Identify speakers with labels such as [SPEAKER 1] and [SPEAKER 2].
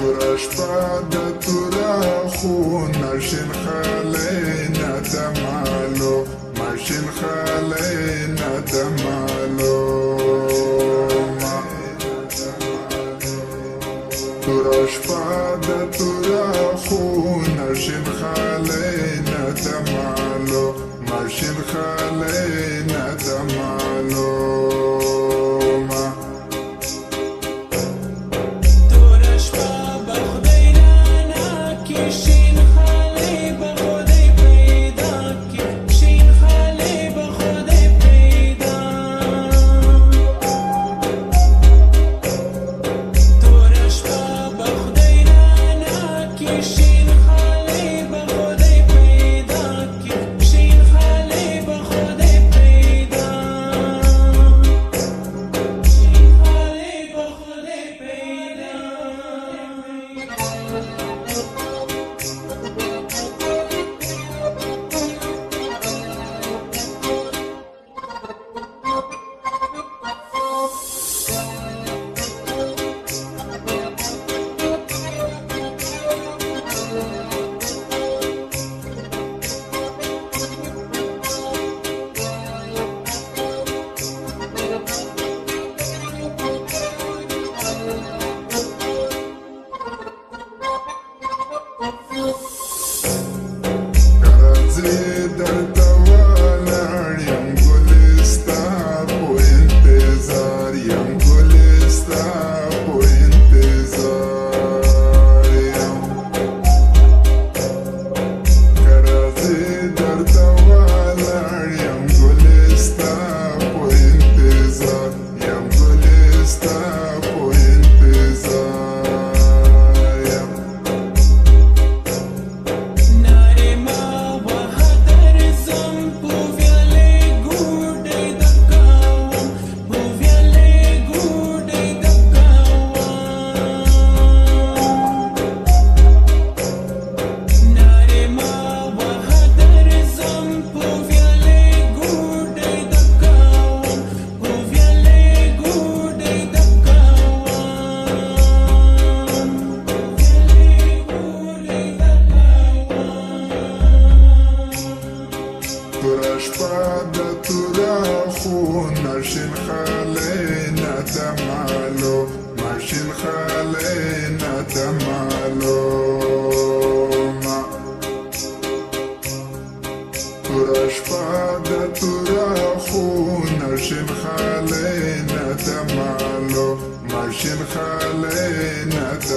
[SPEAKER 1] توره شپه د توره خونه شین خالی نه د مالو ماشین خالی نه د معلومه توره شپه د توره خونه شین خالی نه د مالو ماشین خالی نه د معلومه
[SPEAKER 2] توره شپه به خدای رانا کې شین خالی به خدای پیدا کې شین خالی به خدای پیدا توره شپه به خدای رانا کې شین خالی به خدای پیدا کې شین خالی به خدای پیدا شین خالی به خدای پیدا
[SPEAKER 1] راځي درته ولاړ یم ګلې ستا په انتظار یم ګلې ستا په انتظار یم که راځي درته ولاړ یم ګلې ستا په انتظار یم ګلې ستا په انتظار یم
[SPEAKER 2] ناره ما وهدر زم پوویاله ګوډې دکاوم پوویاله ګوډې دکاوم ناره ما وهدر زم پوویاله ګوډې دکاوم پوویاله ګوډې دکاوم
[SPEAKER 1] توره شپه د توره خونه شین خالی نه د مالو ماشین خالی نه د معلومه توره شپه د توره خونه شین خالی نه د مالو ماشین خالی نه د